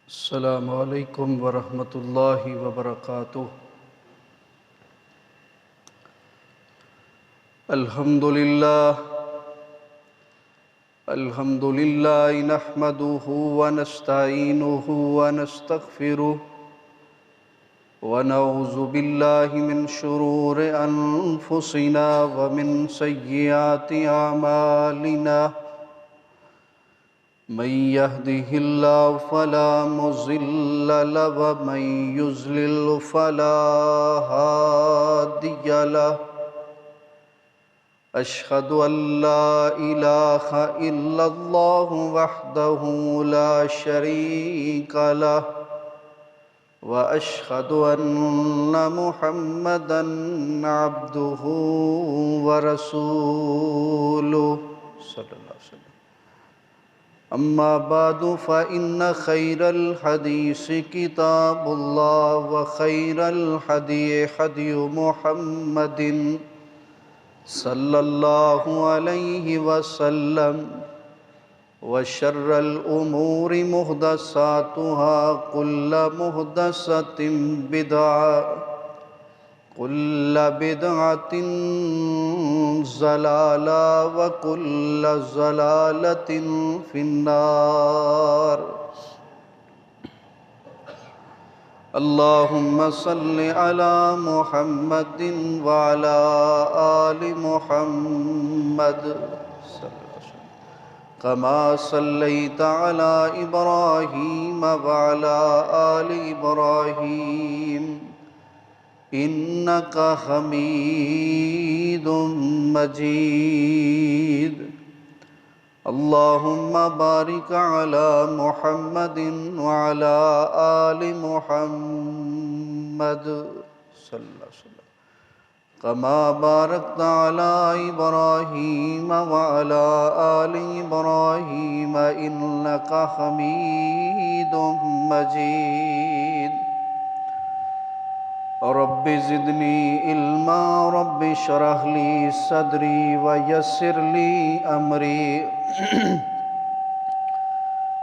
السلام علیکم ورحمۃ اللہ وبرکاتہ۔ الحمد للہ نحمده ونستعینه ونستغفره ونعوذ باللہ من شرور انفسنا ومن سیئات اعمالنا، من يهده الله فلا مضل له ومن يضلل فلا هادي له، أشهد أن لا إله إلا الله وحده لا شريك له، وأشهد أن محمدا عبده ورسوله صلى الله عليه وسلم۔ أما بعد فإن خير الحديث كتاب الله، وخير الهدي هدي محمد صلى الله عليه وسلم، وشر الأمور محدثاتها، كل محدثة بدعة، كل بدعة ضلالة، وكل ضلالة في النار۔ اللهم صل على محمد وعلى آل محمد كما صليت على إبراهيم وعلى آل إبراهيم إنك حميد مجيد۔ اللهم بارك على محمد وعلى آل محمد صلى الله عليه وسلم كما باركت على إبراهيم وعلى آل إبراهيم إنك حميد مجيد۔ رب زدني علما، رب اشرح لي صدري ويسر لي أمري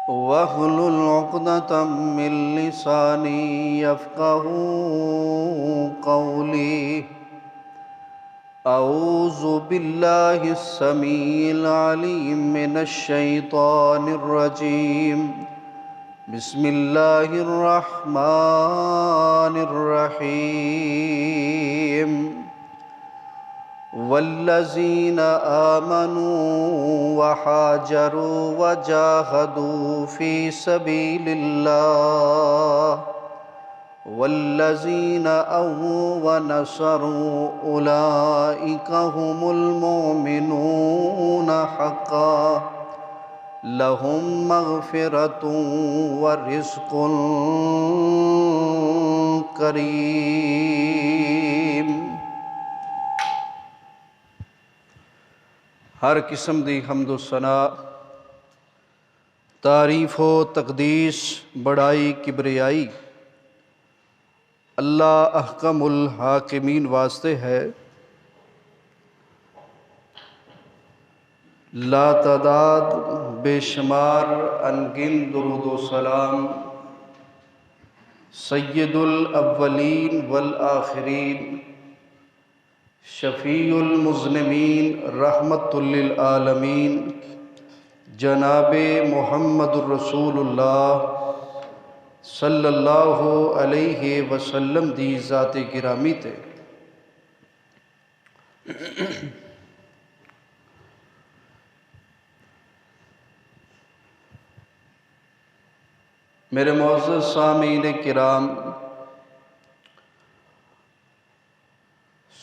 واحلل عقدة من لساني يفقهوا قولي۔ أعوذ بالله السميع العليم من الشيطان الرجيم، بسم الله الرحمن الرحيم۔ والذين آمنوا وحاجروا وجاهدوا في سبيل الله، والذين آووا ونصروا أولئك هم المؤمنون حقا، لهم مغفرة ورزق کریم۔ ہر قسم دی حمد و ثنا، تعریف و تقدیس، بڑائی کبریائی اللہ احکم الحاکمین واسطے ہے۔ لا تعداد بے شمار انگن درود و سلام سید الاولین والآخرین، شفیع المذنبین، رحمت للعالمین، جناب محمد الرسول اللہ صلی اللہ علیہ وسلم دی ذات گرامی تے۔ میرے معزز سامعین کرام،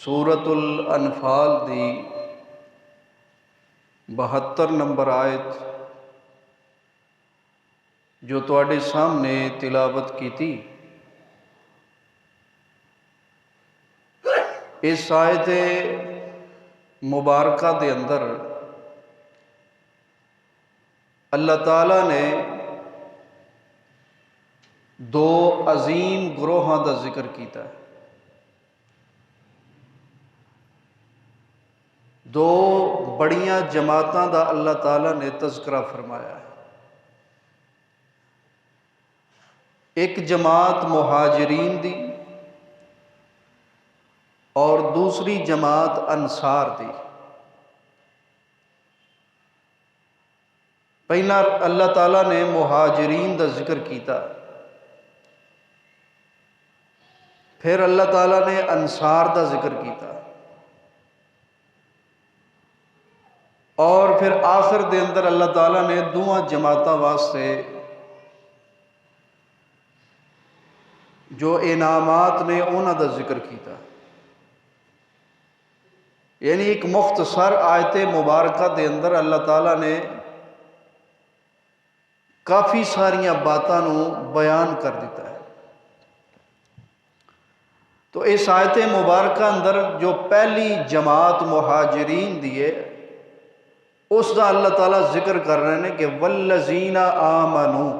سورۃ الانفال دی 72 نمبر آیت جو تواڈے سامنے تلاوت کیتی، اس آیت مبارکہ دے اندر اللہ تعالیٰ نے دو عظیم گروہاں دا ذکر کیتا ہے، دو بڑیاں جماعتاں دا اللہ تعالیٰ نے تذکرہ فرمایا ہے۔ ایک جماعت مہاجرین دی اور دوسری جماعت انصار دی۔ پہلا اللہ تعالیٰ نے مہاجرین دا ذکر کیتا، پھر اللہ تعالیٰ نے انصار دا ذکر کیتا، اور پھر آخر دے اندر اللہ تعالیٰ نے دوواں جماعتاں واسطے جو انعامات نے انہاں دا ذکر کیتا۔ یعنی ایک مختصر آیت مبارکہ دے اندر اللہ تعالیٰ نے کافی ساریاں باتاں نو بیان کر دیتا ہے۔ تو اس آیت مبارکہ اندر جو پہلی جماعت مہاجرین دی ہے اس دا اللہ تعالیٰ ذکر کر رہے ہیں کہ والذین آمنوا،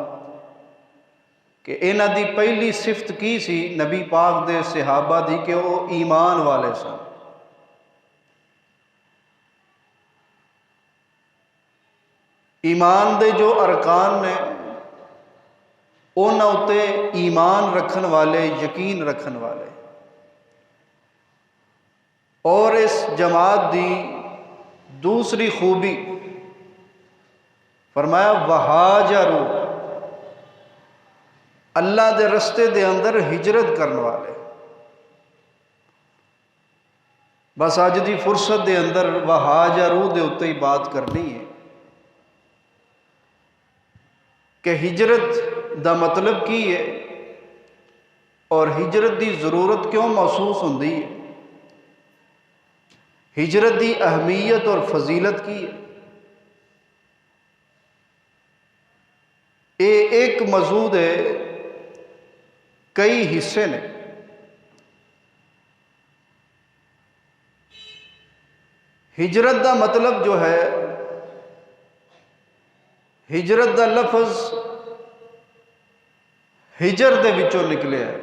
کہ انہاں دی پہلی صفت کی سی نبی پاک دے صحابہ دی کہ وہ ایمان والے سن۔ ایمان دے جو ارکان نے انہاں اتے ایمان رکھن والے، یقین رکھن والے۔ اور اس جماعت دی دوسری خوبی فرمایا وہاجروا، اللہ دے رستے دے اندر ہجرت کرنے والے۔ بس اج دی فرصت دے اندر وہاجروا دے اتے ہی بات کرنی ہے کہ ہجرت دا مطلب کی ہے اور ہجرت دی ضرورت کیوں محسوس ہوندی ہے، ہجرت دی اہمیت اور فضیلت کی ہے۔ ایک موضوع ہے، کئی حصے نے۔ ہجرت دا مطلب جو ہے، ہجرت دا لفظ ہجر دے وچوں نکلے ہے،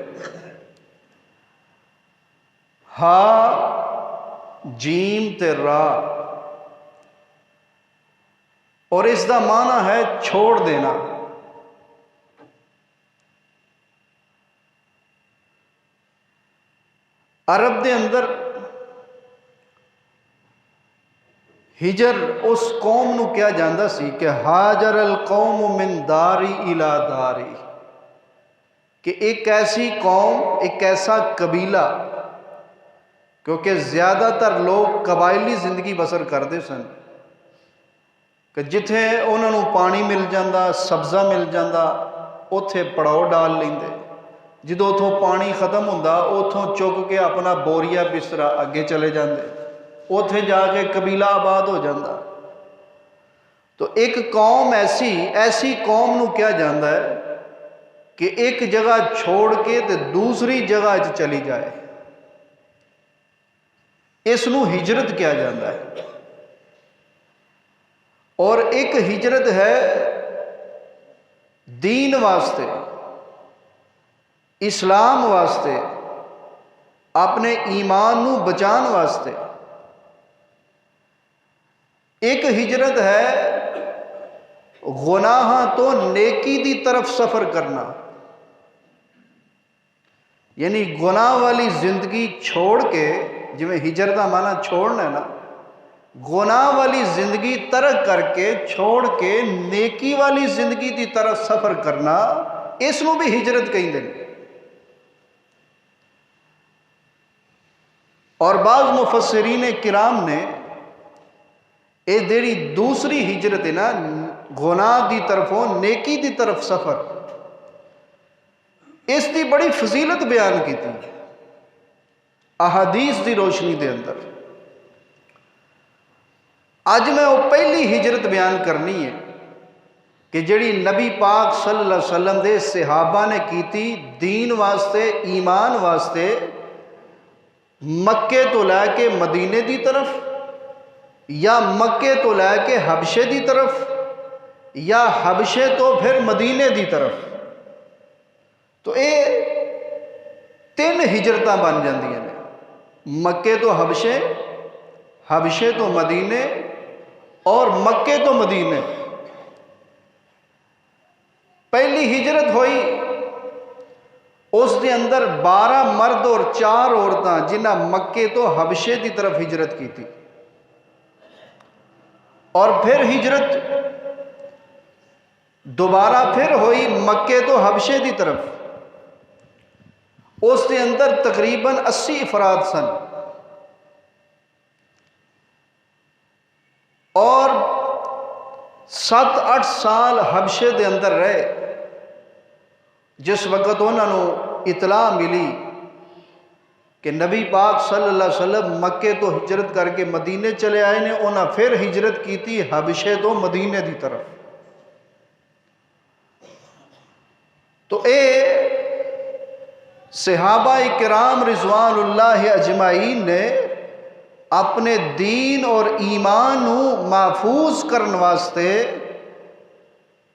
ہا جیم تے را، اور اس دا معنی ہے چھوڑ دینا۔ عرب دے اندر ہجر اس قوم نو کیا جاندا سی کہ ہاجر القوم من داری الی داری، کہ ایک ایسی قوم، ایک ایسا قبیلہ، کیونکہ زیادہ تر لوگ قبائلی زندگی بسر کرتے سن، کہ جتھے انہوں نے پانی مل جاندہ، سبزہ مل جاندہ، اتھے پڑاؤ ڈال لیندے، جدو اتھوں پانی ختم ہوندا اتھوں چک کے اپنا بوریا بسترا اگے چلے جاندے، اتھے جا کے قبیلہ آباد ہو جاندہ۔ تو ایک قوم ایسی قوم نو کیا جاندا ہے کہ ایک جگہ چھوڑ کے تے دوسری جگہ چلی جائے، اس نو ہجرت کیا جاتا ہے۔ اور ایک ہجرت ہے دین واسطے، اسلام واسطے، اپنے ایمان نو بچان واسطے۔ ایک ہجرت ہے گناہاں تو نیکی دی طرف سفر کرنا، یعنی گناہ والی زندگی چھوڑ کے، جو ہجرت کا معنی چھوڑنا ہے نا، گناہ والی زندگی ترک کر کے چھوڑ کے نیکی والی زندگی دی طرف سفر کرنا، اس نو بھی ہجرت کہیں دیں۔ اور بعض مفسرین کرام نے اے دیری دوسری ہجرت ہے نا، گناہ دی طرفوں نیکی دی طرف سفر، اس دی بڑی فضیلت بیان کی تھی احادیث دی روشنی دے اندر۔ اج میں وہ پہلی ہجرت بیان کرنی ہے کہ جڑی نبی پاک صلی اللہ علیہ وسلم دے صحابہ نے کی تھی دین واسطے، ایمان واسطے، مکے تو لے کے مدینے دی طرف، یا مکے تو لے کے حبشے دی طرف، یا حبشے تو پھر مدینے دی طرف۔ تو یہ تین ہجرتاں بن جاندیاں نے، مکے تو حبشے، حبشے تو مدینے، اور مکے تو مدینے۔ پہلی ہجرت ہوئی اس دے اندر 12 مرد اور 4 عورتاں جنہاں مکے تو حبشے دی طرف ہجرت کی تھی، اور پھر ہجرت دوبارہ پھر ہوئی مکے تو حبشے دی طرف، اس دے اندر تقریباً 80 افراد سن، اور 7-8 سال حبشے دے اندر رہے۔ جس وقت انہوں نے اطلاع ملی کہ نبی پاک صلی اللہ علیہ وسلم مکے تو ہجرت کر کے مدینے چلے آئے نے، انہاں پھر ہجرت کی تھی حبشے تو مدینے دی طرف۔ تو اے صحابہ کرام رضوان اللہ اجمعین نے اپنے دین اور ایمان نو محفوظ کرنے واسطے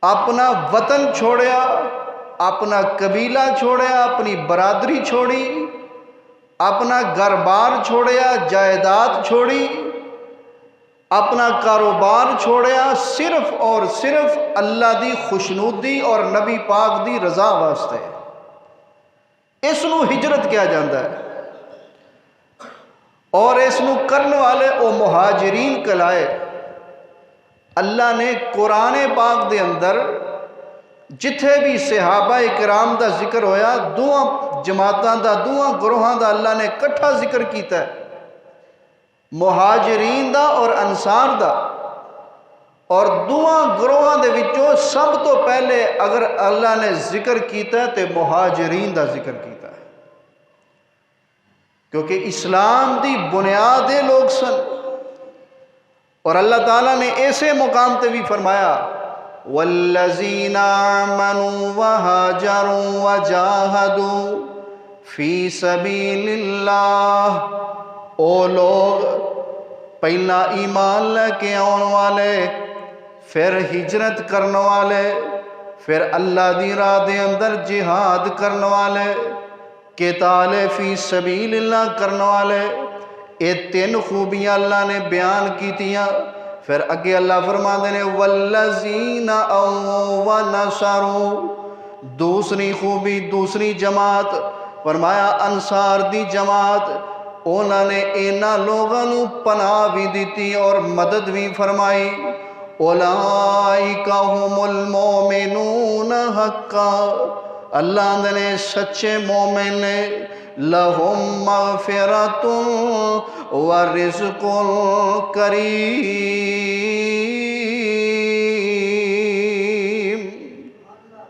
اپنا وطن چھوڑیا، اپنا قبیلہ چھوڑیا، اپنی برادری چھوڑی، اپنا گھر بار چھوڑیا، جائیداد چھوڑی، اپنا کاروبار چھوڑیا، صرف اور صرف اللہ دی خوشنودی اور نبی پاک دی رضا واسطے۔ اس نو ہجرت کیا جاندہ ہے، اور اس نو کرنے والے او مہاجرین کہلائے۔ اللہ نے قرآن پاک دے اندر جتھے بھی صحابہ کرام دا ذکر ہویا، دوہاں جماعتاں دا، دوہاں گروہاں دا اللہ نے کٹھا ذکر کیتا ہے، مہاجرین دا اور انصار دا۔ اور دوہاں گروہاں دے وچوں سب تو پہلے اگر اللہ نے ذکر کیتا ہے تے مہاجرین دا ذکر کیتا ہے، کیونکہ اسلام دی بنیاد لوگ سن۔ اور اللہ تعالیٰ نے ایسے مقام تے بھی فرمایا وَالَّذِينَ آمَنُوا وَهَاجَرُوا وَجَاهَدُوا فِي سَبِيلِ اللَّهِ، او لوگ پہلا ایمان لے کے آن والے، پھر ہجرت کرنے والے، پھر اللہ دی راہ دے اندر جہاد کرنے والے، قتال فی سبیل اللہ کرنے والے، یہ 3 خوبیاں اللہ نے بیان کی تیاں۔ پھر اگے اللہ فرما دینے والذین آووا ونصروا، دوسری خوبی، دوسری جماعت فرمایا انصار دی جماعت، انہوں نے اینا لوگوں نو پناہ بھی دیتی اور مدد بھی فرمائی۔ اولئک ھم المؤمنون حقا، اللہ نے سچے مومن نے، لہم مغفرۃ ورزق کریم،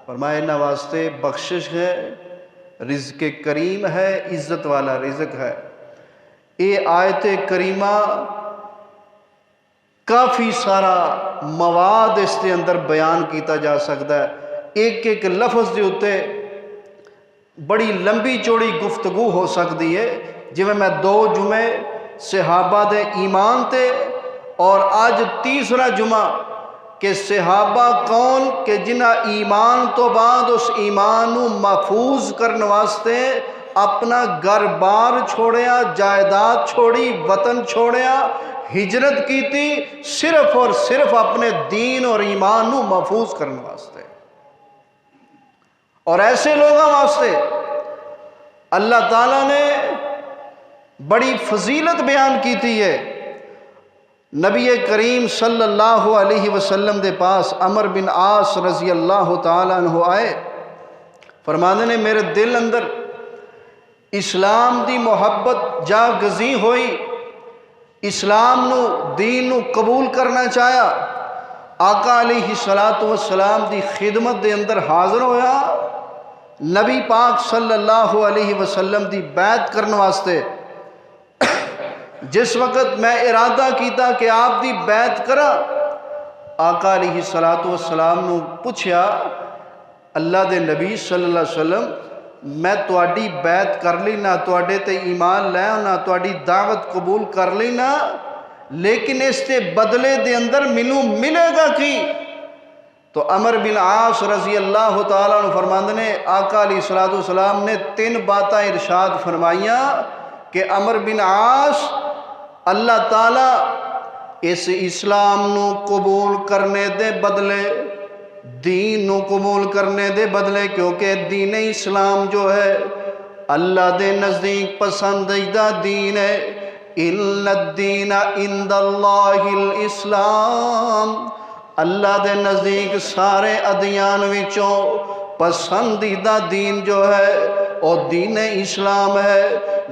فرمائے انہاں واسطے بخشش ہے، رزق کریم ہے، عزت والا رزق ہے۔ یہ آیت کریمہ کافی سارا مواد اس کے اندر بیان کیتا جا سکتا ہے، ایک ایک لفظ دے ہوتے بڑی لمبی چوڑی گفتگو ہو سکتی ہے۔ جی میں 2 جمعے صحابہ دے ایمان تے، اور آج تیسرا جمعہ کہ صحابہ کون کہ جنہ ایمان تو بعد اس ایمان نو محفوظ کرنے واسطے اپنا گھر بار چھوڑیا، جائیداد چھوڑی، وطن چھوڑیا، ہجرت کی تھی صرف اور صرف اپنے دین اور ایمان نو محفوظ کرنے واسطے۔ اور ایسے لوگوں واسطے اللہ تعالیٰ نے بڑی فضیلت بیان کی تھی ہے۔ نبی کریم صلی اللہ علیہ وسلم دے پاس عمر بن عاص رضی اللہ تعالیٰ عنہ آئے، فرمانے نے میرے دل اندر اسلام دی محبت جا گزی ہوئی، اسلام نو دین نو قبول کرنا چاہیا، آقا علیہ السلام دی خدمت دے اندر حاضر ہویا، نبی پاک صلی اللہ علیہ وسلم دی بیعت کرنے واسطے۔ جس وقت میں ارادہ کیتا کہ آپ دی بیعت کرا، آقا علیہ السلام نو پوچھیا اللہ دے نبی صلی اللہ علیہ وسلم میں تواڈی بیعت کر لینا، تواڈے تے ایمان لے ہونا، تواڈی دعوت قبول کر لینا، لیکن اس تے بدلے دے اندر مینوں ملے گا کی؟ تو عمر بن عاص رضی اللہ تعالیٰ عنہ فرماندے نے آقا علیہ السلام نے 3 باتیں ارشاد فرمائیاں کہ عمر بن عاص اللہ تعالیٰ اس اسلام نو قبول کرنے دے بدلے دین نو قبول کرنے دے بدلے، کیونکہ دین اسلام جو ہے اللہ دے نزدیک پسندیدہ دین ہے۔ ان الدین عند اللہ الاسلام، اللہ دے نزدیک سارے ادیان وچوں پسندیدہ دین جو ہے وہ دین اسلام ہے۔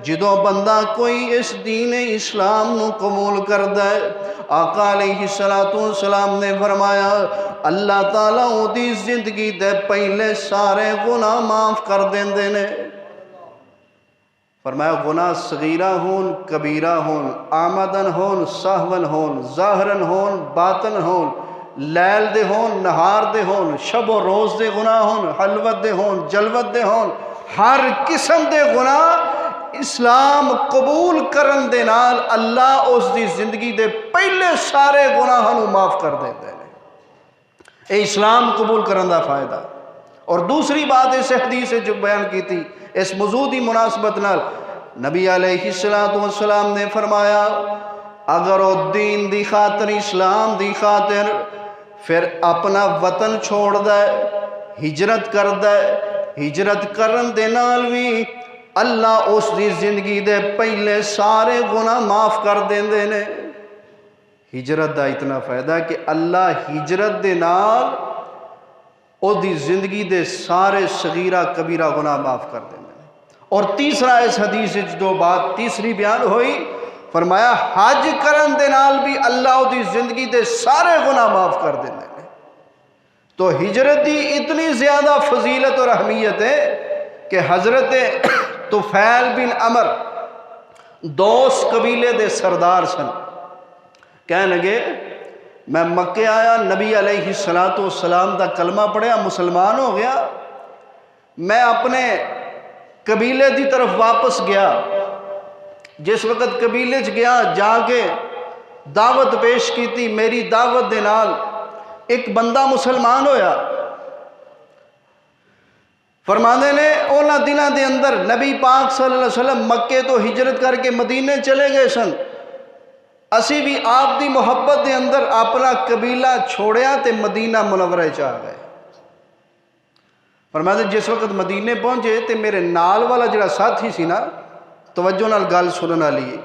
جدوں بندہ کوئی اس دین اسلام نو قبول کردا ہے، آقا علیہ السلام نے فرمایا اللہ تعالیٰ اودی زندگی دے پہلے سارے گناہ معاف کر دیندے نے۔ فرمایا گناہ صغیرہ ہون کبیرہ ہون، آمدن ہون سہون ہون، ظاہرن ہون باطن ہون، لیل دے ہون نہار دے ہون، شب و روز دے گناہ ہون، حلوت دے ہون جلوت دے ہون، ہر قسم دے گناہ اسلام قبول کرن دے نال اللہ اس دی زندگی دے پہلے سارے گناہ نو معاف کر دیندے نے۔ اے اسلام قبول کرن دا فائدہ۔ اور دوسری بات اس حدیث جو بیان کی تھی اس موضوع دی مناسبت نال، نبی علیہ السلام نے فرمایا اگر وہ دین دی خاطر اسلام دی خاطر پھر اپنا وطن چھوڑ دے، ہجرت کر دے، ہجرت کرن دے نال بھی اللہ اس دی زندگی دے پہلے سارے گناہ معاف کر دیندے نے۔ ہجرت دا اتنا فائدہ ہے کہ اللہ ہجرت دے نال او دی زندگی دے سارے صغیرہ کبیرہ گناہ معاف کر دیندے نے۔ اور تیسرا اس حدیث جو بات تیسری بیان ہوئی، فرمایا حج کرن دے نال بھی اللہ او دی زندگی دے سارے گناہ معاف کر دیندے نے۔ تو ہجرت دی اتنی زیادہ فضیلت اور اہمیت ہے کہ حضرت طفیل بن عمر دوس قبیلے دے سردار سن، کہنے لگے میں مکے آیا، نبی علیہ السلام دا کلمہ پڑھیا، مسلمان ہو گیا، میں اپنے قبیلے دی طرف واپس گیا۔ جس وقت قبیلے چ گیا جا کے دعوت پیش کی تھی، میری دعوت دے نال ایک بندہ مسلمان ہویا۔ فرمانے نے اونا دنہ دے اندر نبی پاک صلی اللہ علیہ وسلم مکے تو ہجرت کر کے مدینے چلے گئے سن، اسی بھی آپ دی محبت دے اندر اپنا قبیلہ چھوڑیا تے مدینہ منورہ چاہ گئے۔ فرماتے جس وقت مدینے پہنچے تے میرے نال والا جڑا ساتھی سی نا، توجہ نال گل سننا لیے،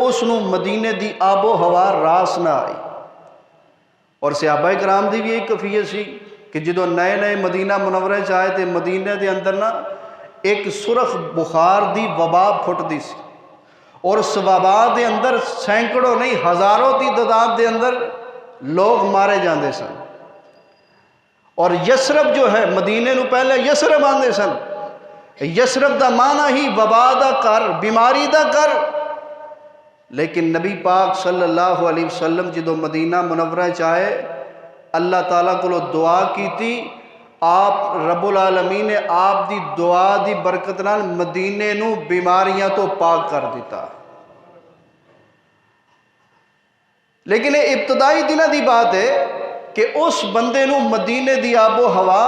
اس نو مدینے دی آب و ہوا راس نہ آئی۔ اور صحابہ کرام دی بھی ایک کیفیت سی کہ جدو نئے نئے مدینہ منورہ چاہے تے مدینہ دے اندر نا ایک سرخ بخار دی وبا پھٹ دی سی، اور اس وبا دے اندر سینکڑوں نہیں ہزاروں دی تعداد دے اندر لوگ مارے جاندے سن۔ اور یسرب جو ہے مدینے نو پہلے یسرب آندے سن، یسرب دا معنی ہی وبا دا کر، بیماری دا کر۔ لیکن نبی پاک صلی اللہ علیہ وسلم جدو مدینہ منورہ چاہے اللہ تعالیٰ کو دعا کی تھی، آپ رب العالمین نے آپ دی دعا دی برکت نال مدینے نو بیماریاں تو پاک کر دیتا۔ لیکن یہ ابتدائی دنہ دی بات ہے کہ اس بندے نو مدینے دی آب و ہوا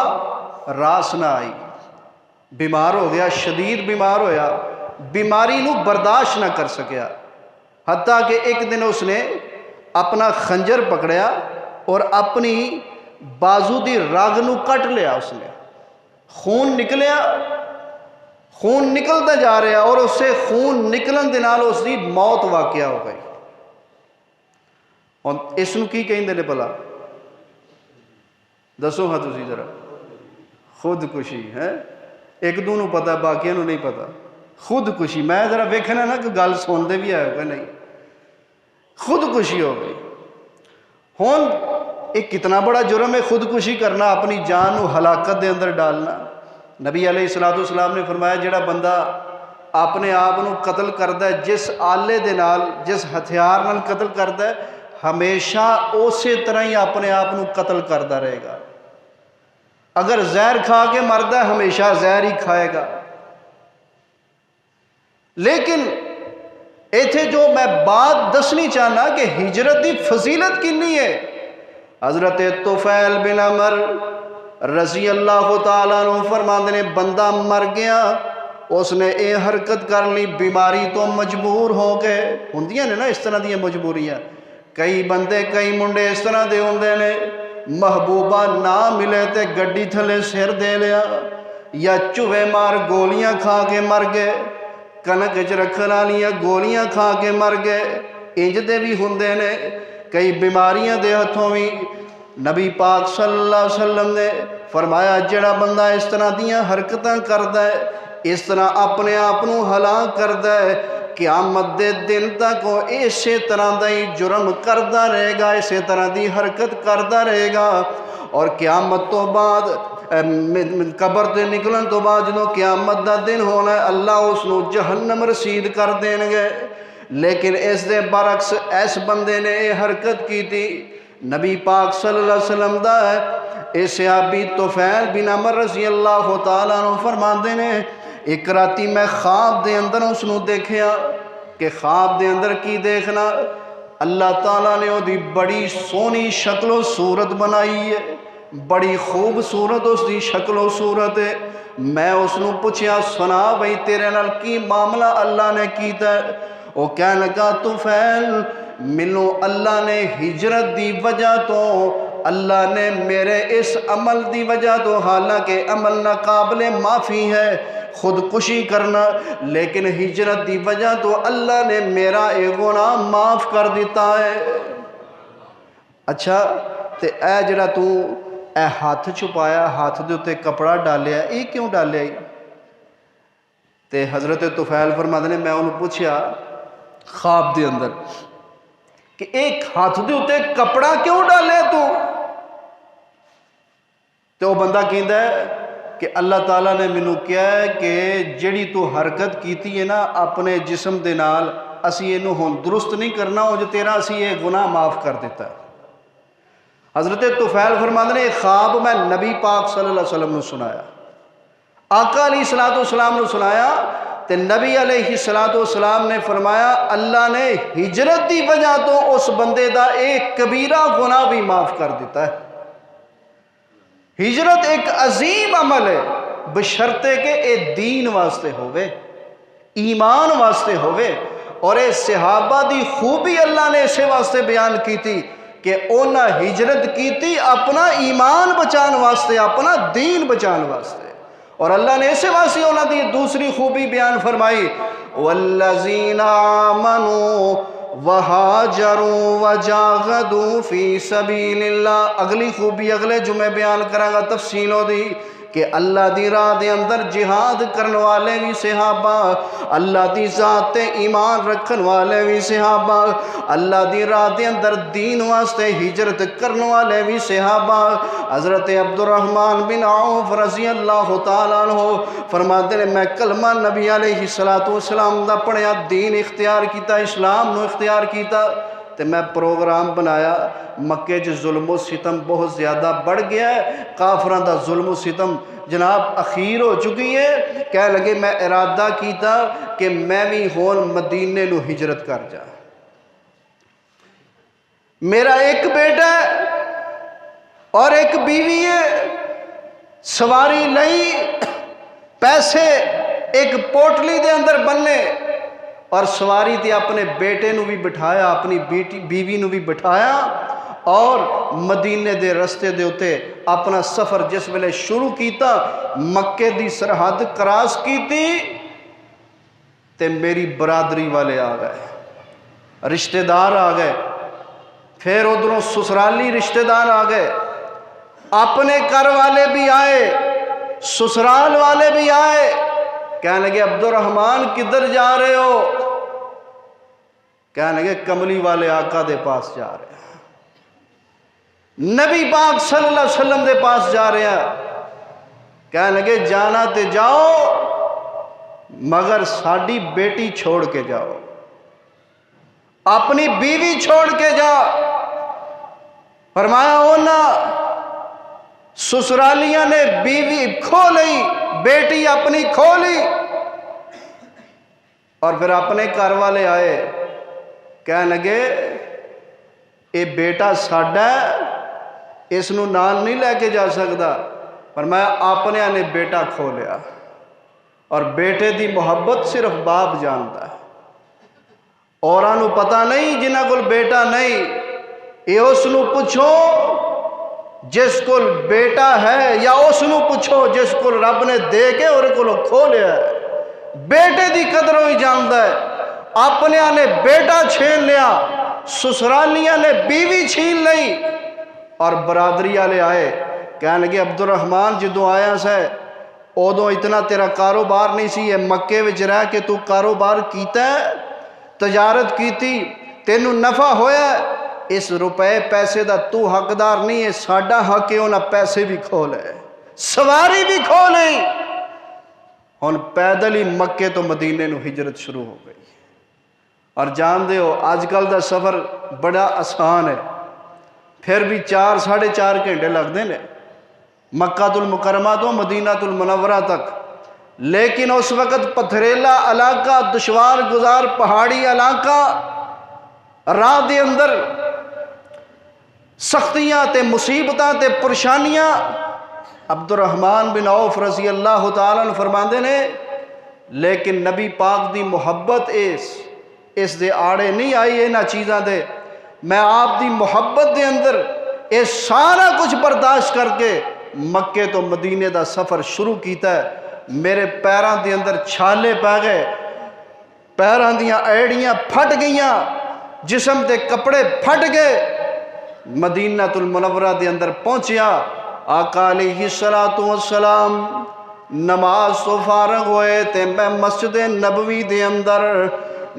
راس نہ آئی، بیمار ہو گیا، شدید بیمار ہویا، بیماری نو برداشت نہ کر سکیا، حتیٰ کہ ایک دن اس نے اپنا خنجر پکڑیا اور اپنی بازو دی رگ نو کٹ لیا، اس نے خون نکلیا، خون نکلتا جا رہا اور اس سے خون نکلن دے نال اس دی موت واقعہ ہو گئی۔ اور اس نو کی کہیں نے بلا دسو ہاں تسی ذرا، خودکشی ہے، ایک دو نو پتا باقیاں نو نہیں پتا، خودکشی۔ میں ذرا ویکھنا نا کہ گل سن دے بھی آئے کہ نہیں، خودکشی ہو گئی۔ ہون ایک کتنا بڑا جرم ہے خودکشی کرنا، اپنی جان نو ہلاکت دے اندر ڈالنا۔ نبی علیہ السلام نے فرمایا جڑا بندہ اپنے آپ نو قتل کردا ہے، جس آلے دے نال جس ہتھیار نال قتل کردا ہے، ہمیشہ اسی طرح ہی اپنے آپ نو قتل کردا رہے گا۔ اگر زہر کھا کے مردا ہے ہمیشہ زہر ہی کھائے گا۔ لیکن ایتھے جو میں بات دسنی چاہنا کہ ہجرت دی فضیلت کنی ہے۔ حضرت طفیل بن عمر رضی اللہ تعالیٰ عنہ فرماندے نے بندہ مر گیا، اس نے اے حرکت کر لی، بیماری تو مجبور ہو گئے، ہوندیاں نے نا اس طرح دی مجبوریاں، کئی بندے کئی منڈے اس طرح دے ہوندے نے محبوبہ نہ ملے تے گڈی تھلے سر دے لیا، یا چوہے مار گولیاں کھا کے مر گئے، کنک چ رکھن والیاں گولیاں کھا کے مر گئے۔ انج دے بھی ہوندے نے، کئی بیماریاں دے ہتھوں بھی۔ نبی پاک صلی اللہ علیہ وسلم نے فرمایا جڑا بندہ اس طرح دیاں حرکتاں کردا ہے، اس طرح اپنے آپ نو ہلاک کردا ہے، قیامت دے دن تک وہ اسی طرح دا ہی جرم کردا رہے گا، اسی طرح دی حرکت کردا رہے گا، اور قیامت تو بعد قبر تے نکلن تو بعد جدوں قیامت دا دن ہونا ہے، اللہ اس نو جہنم رسید کر دین گے۔ لیکن اس دے برعکس اس بندے نے یہ حرکت کی تھی، نبی پاک صلی اللہ علیہ وسلم دا ہے، اے صحابی طفیل بن عمر رضی اللہ تعالیٰ عنہ فرماندے نے ایک راتی میں خواب دے اندر اس نو دیکھیا، کہ خواب دے اندر کی دیکھنا، اللہ تعالیٰ نے وہ دی بڑی سونی شکل و صورت بنائی ہے، بڑی خوبصورت اس دی شکل و صورت ہے۔ میں اس نو پوچھیا سنا بھئی تیرے نال کی معاملہ اللہ نے کیتا ہے؟ وہ کہنے لگا طفیل منو اللہ نے ہجرت دی وجہ تو، اللہ نے میرے اس عمل دی وجہ تو، حالانکہ عمل ناقابل معافی ہے خودکشی کرنا، لیکن ہجرت دی وجہ تو اللہ نے میرا اے گناہ معاف کر دیتا ہے۔ اچھا تے اے جڑا تو اے ہاتھ چھپایا، ہاتھ دے اتے کپڑا ڈالیا، اے کیوں ڈالیا؟ تے حضرت طفیل فرماتے نے میں انہوں پوچھیا خواب دے اندر کہ ایک ہاتھ دے اتے کپڑا کیوں ڈالے تو وہ بندہ کہندا ہے کہ اللہ تعالیٰ نے مینوں کیا ہے کہ جڑی تو حرکت کیتی ہے نا اپنے جسم دے نال، اسی اینو ہن درست نہیں کرنا، وہ جو تیرا اسی یہ گناہ معاف کر دیتا ہے۔ حضرت طفیل فرماتے نے خواب میں نبی پاک صلی اللہ علیہ وسلم نے سنایا، آقا علیہ الصلوۃ والسلام نے سنایا، تے نبی علیہ الصلوۃ والسلام نے فرمایا اللہ نے ہجرت دی وجہ تو اس بندے دا ایک کبیرہ گناہ بھی معاف کر دیتا ہے۔ ہجرت ایک عظیم عمل ہے، بشرطے کہ اے دین واسطے ہوئے، ایمان واسطے ہوئے، اور اے صحابہ دی خوبی اللہ نے اسے واسطے بیان کی تھی کہ انہاں ہجرت کی تھی اپنا ایمان بچان واسطے، اپنا دین بچان واسطے، اور اللہ نے اسے واسطے انہاں دی دوسری خوبی بیان فرمائی والذین آمنوا وہاجروا وجاہدوا فی سبیل اللہ۔ اگلی خوبی اگلے جمعے بیان کرا گا تفصیلوں دی کہ اللہ دی راہ دے اندر جہاد کرن والے بھی صحابہ، اللہ دی ذات تے ایمان رکھن والے بھی صحابہ، اللہ دی راہ دے اندر دین واسطے ہجرت کرن والے بھی صحابہ۔ حضرت عبد الرحمن بن عوف رضی اللہ تعالیٰ عنہ فرماتے ہیں میں کلمہ نبی علیہ الصلوۃ والسلام دا پڑھیا، دین اختیار کیتا، اسلام نو اختیار کیتا، تے میں پروگرام بنایا مکے جو ظلم و ستم بہت زیادہ بڑھ گیا ہے، کافران دا ظلم و ستم جناب اخیر ہو چکی ہے، کہہ لگے میں ارادہ کیتا کہ میں بھی ہون مدینے نو ہجرت کر جا۔ میرا ایک بیٹا ہے اور ایک بیوی ہے، سواری لئی پیسے ایک پوٹلی دے اندر بننے، اور سواری تے اپنے بیٹے نو بھی بٹھایا، اپنی بیوی نو بھی بٹھایا، اور مدینے دے رستے دے ہوتے اپنا سفر جس ویلے شروع کیتا، مکے دی سرحد کراس کیتی تے میری برادری والے آ گئے، رشتہ دار آ گئے، پھر ادھروں سسرالی رشتہ دار آ گئے، اپنے گھر والے بھی آئے، سسرال والے بھی آئے، کہنے لگے عبد الرحمن کدھر جا رہے ہو؟ کہنے لگے کملی والے آقا دے پاس جا رہے ہیں، نبی پاک صلی اللہ علیہ وسلم دے پاس جا رہے ہیں۔ کہنے لگے جانا تے جاؤ مگر ساڈی بیٹی چھوڑ کے جاؤ، اپنی بیوی چھوڑ کے جا۔ فرمایا ہونا سسرالیاں نے بیوی کھو لی، بیٹی اپنی کھو لی، اور پھر اپنے گھر والے آئے، کہنے لگے اے بیٹا ساڈا ہے، اس نو نال نہیں لے کے جا سکتا۔ فرمایا اپنے نے بیٹا کھو لیا، اور بیٹے دی محبت صرف باپ جانتا ہے، اوراں نو پتہ نہیں جنہاں کول بیٹا نہیں، اے اس نو پوچھو جس کو بیٹا ہے یا اس نو پوچھو جس کو رب نے دے کے اور کو کھو لیا ہے. بیٹے دی قدروں ہی جانتا ہے. اپنے نے بیٹا چھین لیا, سسرالیاں نے بیوی چھین لئی, اور برادری والے آئے کہنے لگے عبد الرحمان جدوں آیا سے ادو اتنا تیرا کاروبار نہیں سی, یہ مکے وچ رہ کے تو کاروبار کیتا ہے, تجارت کیتی, تینوں نفع ہویا ہے, اس روپے پیسے دا تو حقدار نہیں ہے, ساڈا حق ہے. انہاں پیسے بھی کھو لے, سواری بھی کھو لئی. ہن پیدل ہی مکے تو مدینے نو ہجرت شروع ہو گئی. اور جان دے ہو آج کل دا سفر بڑا آسان ہے, پھر بھی 4-4.5 گھنٹے لگتے ہیں مکہ المکرمہ تو مدینہ المنورہ تک. لیکن اس وقت پتھریلا علاقہ, دشوار گزار پہاڑی علاقہ, راہ دے اندر سختیاں تے مصیبتاں تے پریشانیاں. عبد الرحمن بن عوف رضی اللہ تعالیٰ عنہ فرماندے نے لیکن نبی پاک دی محبت اس دے آڑے نہیں آئی انہاں چیزاں دے. میں آپ دی محبت دے اندر یہ سارا کچھ برداشت کر کے مکے تو مدینے دا سفر شروع کیتا ہے. میرے پیراں دے اندر چھالے پا گئے, پیراں دیاں ایڑیاں پھٹ گئیاں, جسم دے کپڑے پھٹ گئے. مدینہ المنورہ دے اندر پہنچیا, آقا علیہ السلام نماز تو فارغ ہوئے تے میں مسجد نبوی دے اندر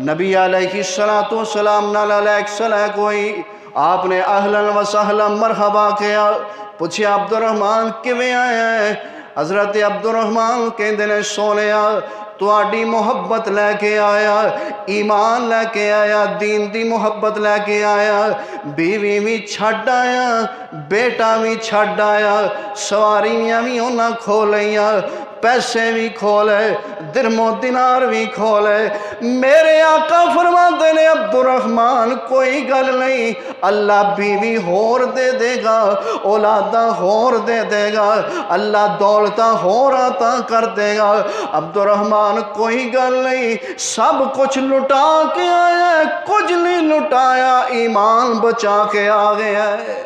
نبی علیہ السلام نال علیہ السلام کوئی آپ نے اہلا و سہلا مرحبا کیا. پوچھیا عبد الرحمان کیویں آیا ہے؟ حضرت عبد الرحمان کہندے نے سونیا تواڈی محبت لے کے آیا, ایمان لے کے آیا, دین دی محبت لے کے آیا, بیوی بھی چھڈ آیا, بیٹا بھی چھڈ آیا, سواریاں بھی انہاں کھو لئیاں, پیسے بھی کھولے, درم و دینار بھی کھولے. میرے آقا فرماتے نے عبد الرحمان کوئی گل نہیں, اللہ بیوی ہور دے دے گا, اولاداں ہور دے دے گا, اللہ دولتاں ہور عطا کر دے گا. عبد الرحمان کوئی گل نہیں, سب کچھ لٹا کے آیا ہے, کچھ نہیں لٹایا, ایمان بچا کے آ گیا ہے,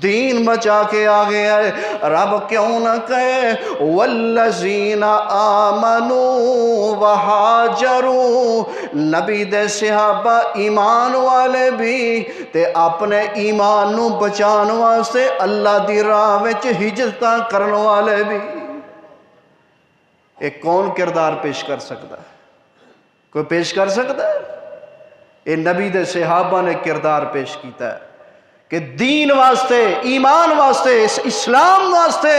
دین بچا کے آ گیا ہے. رب کیوں نہ کہے والذین آمنوا وہاجروا, نبی دے صحابہ ایمان والے بھی تے اپنے ایمان نو بچان واسطے اللہ دی راہ وچ ہجرتاں کرن والے بھی. ایک کون کردار پیش کر سکتا ہے؟ کوئی پیش کر سکتا ہے؟ یہ نبی دے صحابہ نے کردار پیش کیتا ہے کہ دین واسطے, ایمان واسطے, اس اسلام واسطے,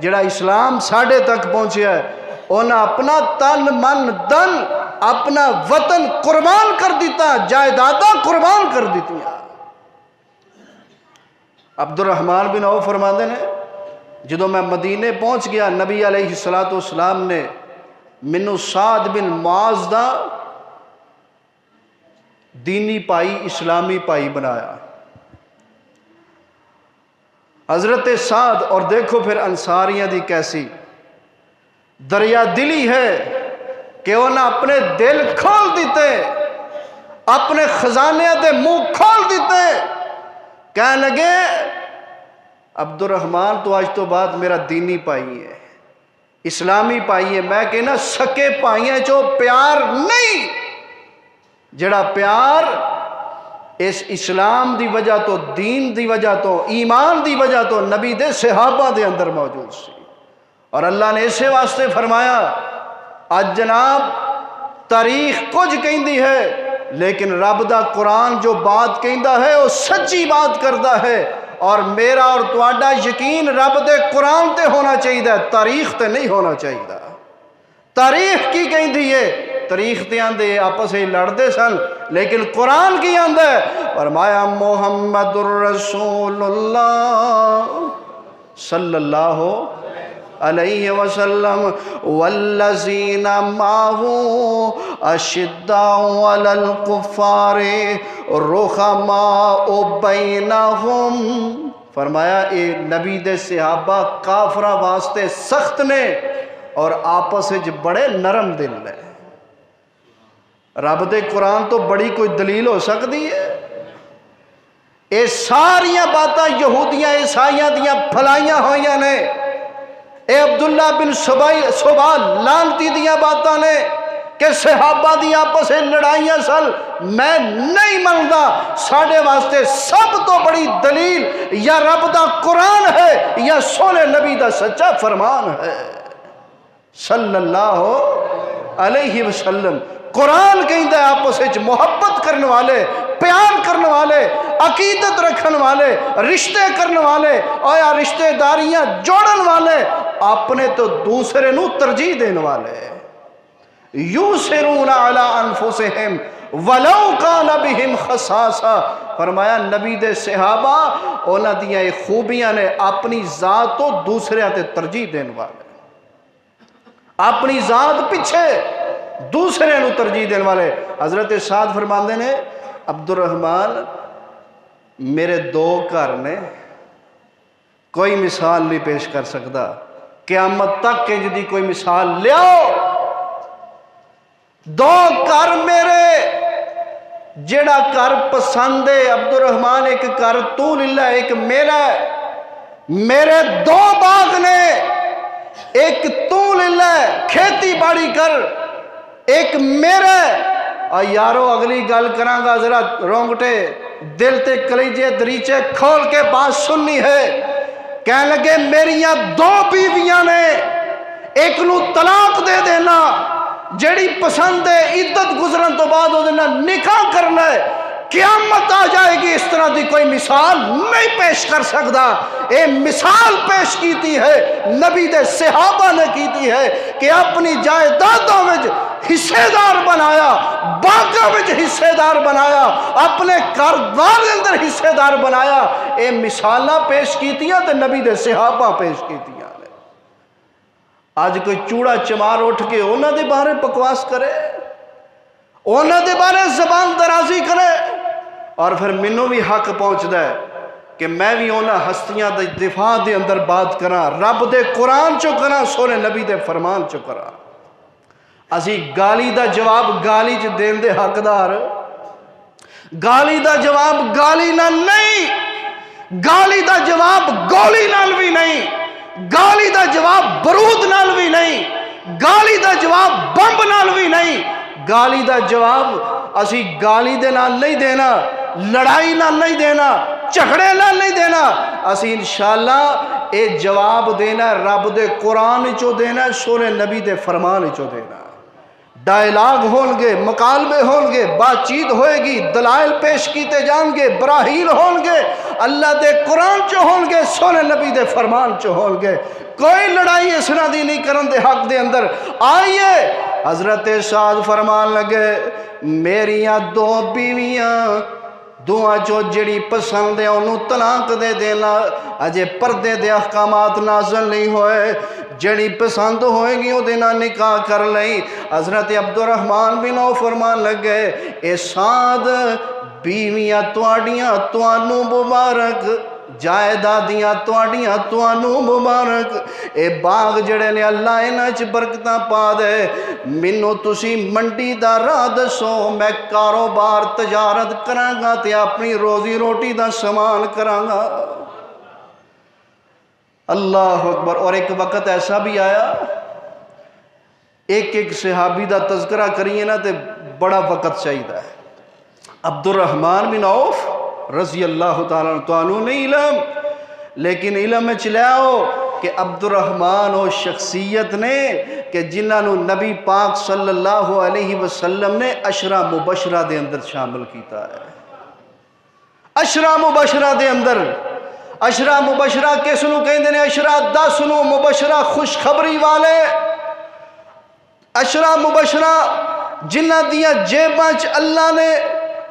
جڑا اسلام ساڑھے تک پہنچیا ہے, انہاں اپنا تن من دن اپنا وطن قربان کر دیتا, جائیداداں قربان کر دیتی. عبد الرحمان بن عوف فرماندے نے جدوں میں مدینے پہنچ گیا, نبی علیہ السلام نے مینوں سعد بن معاذ دا دینی پائی, اسلامی پائی بنایا. حضرت سعد, اور دیکھو پھر انصاریاں دی کیسی دریا دلی ہے کہ انہاں اپنے دل کھول دیتے, اپنے خزانے دے منہ کھول دیتے, کہنے لگے عبد الرحمان تو آج تو بعد میرا دینی پائی ہے, اسلامی پائی ہے. میں کہنا سکے پائیاں چو پیار نہیں, جڑا پیار اس اسلام دی وجہ تو, دین دی وجہ تو, ایمان دی وجہ تو نبی دے صحابہ دے اندر موجود سی. اور اللہ نے اسے واسطے فرمایا اج جناب تاریخ کچھ کہندی ہے لیکن رب دا قرآن جو بات کہندا ہے وہ سچی بات کردا ہے. اور میرا اور تواڈا یقین رب دے قرآن تے ہونا چاہیے, تاریخ تے نہیں ہونا چاہیے. تاریخ کی کہندی ہے؟ تاریخ تے آندے آپس میں لڑتے سن, لیکن قرآن کی آندا ہے, فرمایا محمد الرسول اللہ صلی اللہ علیہ وسلم والذین معہ اشداء علی الکفار رحماء بینہم. فرمایا اے نبی دے صحابہ کافرہ واسطے سخت نے اور آپس وچ بڑے نرم دل نے. رب دے قرآن تو بڑی کوئی دلیل ہو سکتی ہے؟ یہ ساریاں باتاں یہودیاں عیسائیاں دیاں پھلائیاں ہوئیاں نے، اے عبداللہ بن سبال لانتی دیاں باتاں نے کہ صحابہ دی آپس لڑائیاں سل، میں نہیں منتا۔ ساڑھے واسطے سب تو بڑی دلیل یا رب دا قرآن ہے یا سونے نبی دا سچا فرمان ہے صلی اللہ علیہ وسلم۔ قرآن کہندا ہے آپس وچ محبت کرنے والے، پیار کرنے والے، عقیدت رکھن والے، رشتے کرنے والے اور رشتے داریاں جوڑن والے، اپنے تو دوسرے نو ترجیح دین والے، یوسرون علی انفسہم ولو کان بہم خصاصہ۔ فرمایا نبی دے صحابہ انہاں دیاں خوبیاں نے اپنی ذات تو دوسرے تے ترجیح دین والے، اپنی ذات پیچھے دوسرے نو ترجیح دین والے۔ حضرت سعد فرماندے نے عبد الرحمن میرے دو گھر نے، کوئی مثال نہیں پیش کر سکتا، قیامت تک کہ جدی کوئی مثال لیاؤ۔ دو گھر میرے، جیڑا گھر پسند ہے عبد الرحمن، ایک گھر تو للہ ایک میرا ہے۔ میرے دو باغ نے، ایک تو للہ کھیتی باڑی کر، ایک میرا ہے۔ اور یارو اگلی گل کران گا ذرا رونگٹے دل تے کلیجے دریچے کھول کے بات سننی ہے۔ کہنے لگے میریاں دو بیویاں نے، ایک نو طلاق دے دینا، جیڑی پسند ہے عدت گزرن تو بعد وہ دینا نکاح کرنا ہے۔ قیامت آ جائے گی، اس طرح دی کوئی مثال نہیں پیش کر سکتا۔ اے مثال پیش کیتی ہے نبی دے صحابہ نے کیتی ہے کہ اپنی جائیدادوں میں حصے دار بنایا، باغوں میں حصے دار بنایا، اپنے کاروبار کے اندر حصے دار بنایا۔ اے مثالاں پیش کیتیاں تے نبی دے صحابہ پیش کیتیاں۔ آج کوئی چوڑا چمار اٹھ کے انہاں دے بارے بکواس کرے، انہاں دے بارے زبان درازی کرے، اور پھر منوں بھی حق پہنچدا ہے کہ میں بھی انہاں ہستیاں دے دفاع دے اندر بات کراں، رب دے قرآن چو کراں، سونے نبی دے فرمان چو کراں۔ اسی گالی دا جواب گالی چ دین دے حقدار، گالی دا جواب گالی نال نہیں، گالی دا جواب گولی نال بھی نہیں، گالی دا جواب برود نال بھی نہیں، گالی دا جواب بمب نال بھی نہیں، گالی دا جواب اسی گالی دے نال نہیں دینا، لڑائی نال نہیں دینا، جھگڑے نال نہیں دینا، اسی انشاءاللہ اے جواب دینا رب دے قرآن چو دینا، سونے نبی دے فرمان چو دینا۔ ڈائلاگ ہون گے، مکالمے ہون گے، بات چیت ہوئے گی، دلائل پیش کیتے جان گے، براہین ہون گے، اللہ دے قرآن چو ہون گے، سونے نبی دے فرمان چو ہون گے۔ کوئی لڑائی اسنا دی نہیں کرن دے حق دے اندر۔ آئیے حضرت سعد فرمان لگے میریاں دو بیویاں، دعا جو جڑی پسند ہے انہوں طلاق دے دینا، اجے پردے دے احکامات نازل نہیں ہوئے، جڑی پسند ہوئے گی وہ دینا نکاح کر لئی۔ حضرت عبد الرحمن بن عوف فرمان لگے اے سعد بیویاں تواڈیاں توانوں مبارک، جائیدادیاں تواڈیاں توانوں مبارک، اے باغ جڑے نے اللہ انہاں چ برکتاں پا دے۔ مینوں تسی منڈی دا راہ دسو، میں کاروبار تجارت کراں گا تے اپنی روزی روٹی دا سامان کراں گا۔ اللہ اکبر۔ اور ایک وقت ایسا بھی آیا، ایک صحابی دا تذکرہ کریے نا تے بڑا وقت چاہیے۔ عبد الرحمن بن عوف رضی اللہ تعالیٰ عنہ نہیں علم، لیکن علم میں چلاؤ کہ عبد الرحمن وہ شخصیت نے کہ جنہاں نو نبی پاک صلی اللہ علیہ وسلم نے عشرہ مبشرہ دے اندر شامل کیتا ہے۔ عشرہ مبشرہ دے اندر، عشرہ مبشرہ کس نو کہندے نے؟ عشرہ 10 نو مبشرہ خوشخبری والے، عشرہ مبشرہ جنہ دیا جیباں چ اللہ نے،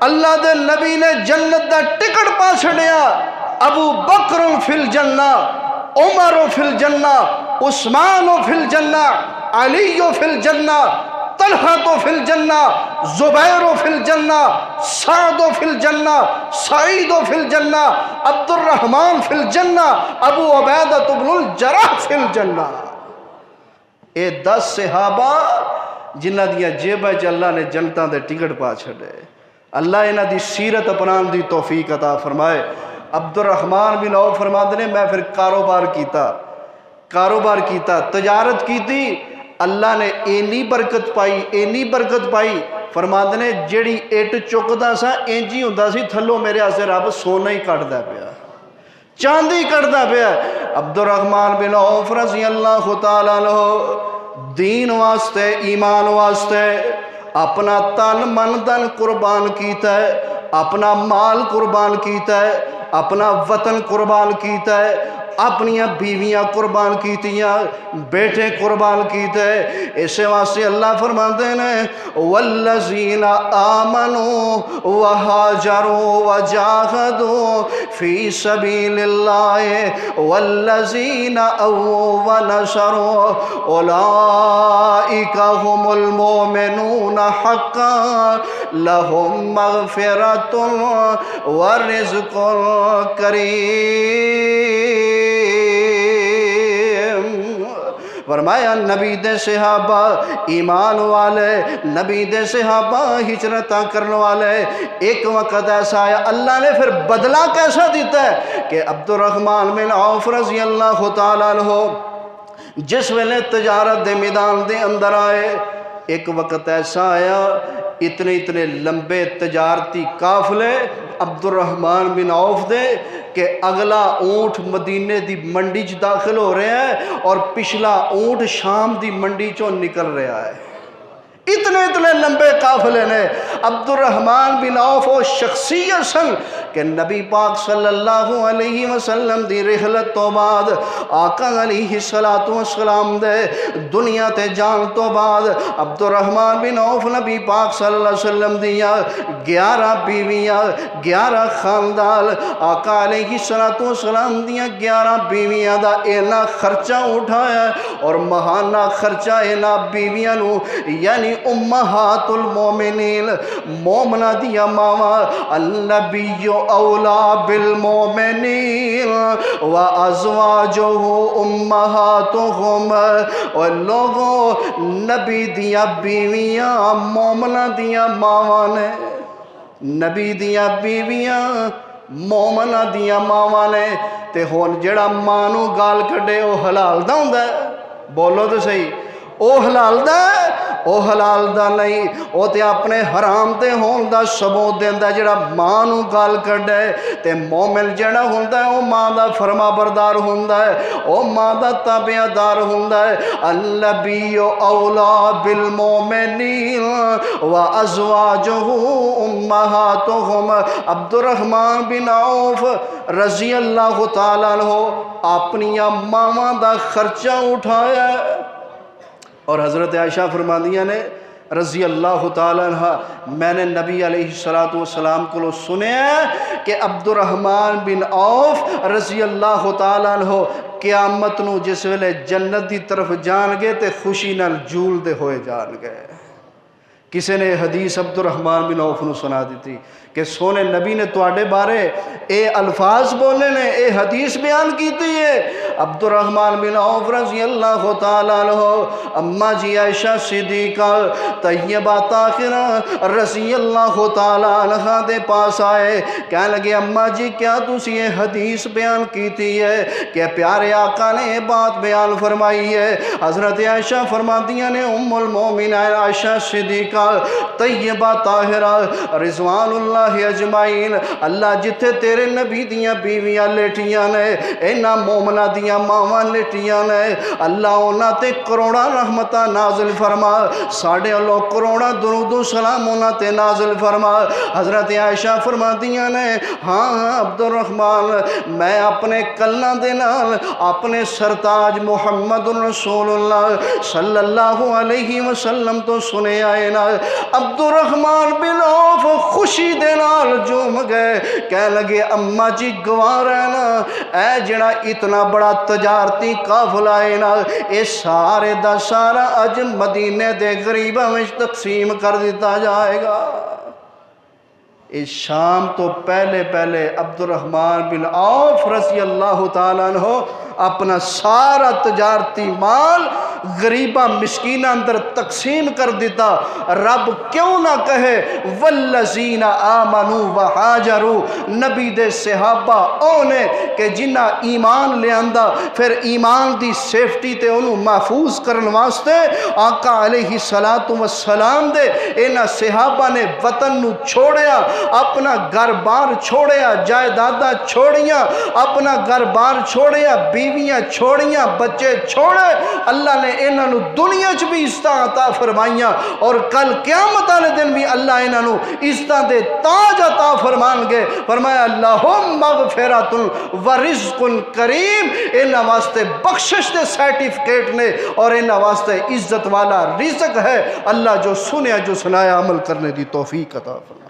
اللہ دے نبی نے جنت دا ٹکٹ پا چھڑیا۔ ابو بکر فی الجنہ، عمر فی الجنہ، عثمان فی الجنہ، علی فی الجنہ، طلحہ فی الجنہ، زبیر فی الجنہ، سعد فی الجنہ، سعید فی الجنہ، عبد الرحمن فی الجنہ، ابو عبیدہ بن الجراح فی الجنہ۔ اے 10 صحابہ جنہ دیا جیبہ چ اللہ نے جنتاں دے ٹکٹ پا چھڑے۔ اللہ انہاں دی سیرت اپنان دی توفیق عطا فرمائے۔ عبد الرحمن بن عوف فرماتے نے میں پھر کاروبار کیتا تجارت کیتی، اللہ نے اینی برکت پائی فرماتے نے جیڑی اٹ چکدا سا انجی ہوندا سی تھلوں میرے واسطے رب سونا ہی کٹدا پیا، چاندی کٹدا پیا۔ عبد الرحمن بن عوف رضی اللہ تعالی عنہ دین واسطے ایمان واسطے اپنا تن من دن قربان کیتا ہے، اپنا مال قربان کیتا ہے، اپنا وطن قربان کیتا ہے، اپنیاں بیویاں قربان کیتیاں، بیٹے قربان کیتے۔ اسے واسطے اللہ فرماتے ہیں والذین آمنوا وہاجروا وجاہدوا فی سبیل اللہ والذین اووا ونصروا اولئک هم المؤمنون حقا لهم مغفرۃ ورزق کریم۔ فرمایا نبی دے صحابہ ایمان والے، نبی دے صحابہ ہجرتاں کرنے والے، ایک وقت ایسا آیا اللہ نے پھر بدلہ کیسا دیتا ہے کہ عبد الرحمن بن عوف رضی اللہ تعالیٰ عنہ جس ویلے تجارت دے میدان دے اندر آئے، ایک وقت ایسا آیا اتنے لمبے تجارتی قافلے عبد الرحمن بن عوف دے کہ اگلا اونٹ مدینے دی منڈی چ داخل ہو رہا ہے اور پچھلا اونٹ شام دی منڈی چوں نکل رہا ہے۔ اتنے لمبے قافلے نے۔ عبد الرحمن بن عوف وہ شخصیت سن کہ نبی پاک صلی اللہ علیہ وسلم دی رحلت تو بعد آقا علیہ السلام دے دنیا تے جان تو بعد عبد الرحمن بن عوف نبی پاک صلی اللہ علیہ وسلم دیا 11 بیویاں 11 خاندان آقا علیہ السلام دیا 11 بیویاں دا اینا خرچہ اٹھایا اور مہانہ خرچہ اینا بیویاں نو یعنی امہات المومنین مومنہ دیا ماما النبی اولا بالمومنین وازواجہ امہاتہم، اور لوگوں نبی دیا بیویاں مومنہ دیا ماما نے، نبی دیا بیویاں مومنہ دیا ماما نے، تے ہون جڑا مانو گال کڈے او حلال دا ہوندا ہے؟ بولو تو صحیح، او حلال دا ہے؟ او حلال دا نہیں، او تے اپنے حرام تے ہون دا ثبوت دیندا جڑا ماں نو گال کڈے۔ تے مومن جڑا ہوندا ہے او ماں دا فرما بردار ہوندا ہے، او ماں دا تابع دار ہوندا ہے۔ النبی اولا بالمومنین وازواجہ امہاتہم۔ عبد الرحمن بن عوف رضی اللہ تعالیٰ عنہ اپنی ماواں دا خرچہ اٹھایا اور حضرت عائشہ فرماندیاں نے رضی اللہ تعالیٰ عنہ میں نے نبی علیہ السلام کو سنیا کہ عبد الرحمن بن عوف رضی اللہ تعالیٰ عنہ قیامت نو جس ویلے جنت دی طرف جان گے تے خوشی نال جول دے ہوئے جان گئے۔ کسی نے حدیث عبد الرحمن بن عوف نو سنا دیتی کہ سونے نبی نے تواڈے بارے اے الفاظ بولے نے، اے حدیث بیان کیتی ہے۔ عبد الرحمن بن عوف رضی اللہ تعالیٰ عنہ اما جی عائشہ صدیقہ طیبہ طاہرہ رضی اللہ تعالیٰ عنہ دے پاس آئے، کہنے لگے اما جی کیا تسی یہ حدیث بیان کیتی ہے کہ پیارے آقا نے یہ بات بیان فرمائی ہے؟ حضرت عائشہ فرماتیاں نے ام المومنین عائشہ صدیقہ طیبہ طاہرہ رضوان اللہ اجمعین، اللہ جتھے تیرے نبی دیاں بیویاں لیٹیاں نے، اینا مومنہ دیاں ماواں لیٹیاں نے، اللہ اونا تے کروڑا رحمتہ نازل فرما، ساڑھے اللہ کروڑا درود و سلام اونا تے نازل فرما۔ حضرت عائشہ فرماتیاں نے ہاں عبد الرحمن میں اپنے کلنا دے نال اپنے سرتاج محمد رسول اللہ صلی اللہ علیہ وسلم تو سنے آئے نا۔ عبد الرحمن بن عوف خوشی دے نال جوم گئے، کہہ لگے اماں جی گوار ہے نا اے جڑا اتنا بڑا تجارتی قافلہ ہے نا، اے سارے دا سارا اج مدینے دے غریباں وچ تقسیم کر دیتا جائے گا۔ اس شام تو پہلے عبد الرحمن بن عوف رضی اللہ تعالیٰ عنہ اپنا سارا تجارتی مال غریباں مسکیناں اندر تقسیم کر دیتا۔ رب کیوں نہ کہے والذین آمنوا وہاجروا، نبی دے صحابہ اونے کہ جنہ ایمان لے آندا، پھر ایمان دی سیفٹی تے انہوں محفوظ کرن واسطے آقا علیہ السلام دے انہاں صحابہ نے وطن نو چھوڑیا، اپنا گھر بار چھوڑیا، جائیداداں چھوڑیاں، اپنا گھر بار چھوڑیا، بیویاں چھوڑیاں، بچے چھوڑے۔ اللہ نے انہاں نو دنیا چ بھی عزتاں عطا فرمائیاں، اور کل قیامت والے دن بھی اللہ انہاں نو عزتاں دے تاج عطا فرمان گے۔ فرمایا اللہم مغفرۃ و رزق کریم، انہاں واسطے بخشش دے سرٹیفکیٹ نے اور انہاں واسطے عزت والا رزق ہے۔ اللہ جو سنیا جو سنایا عمل کرنے دی توفیق عطا فرمائے۔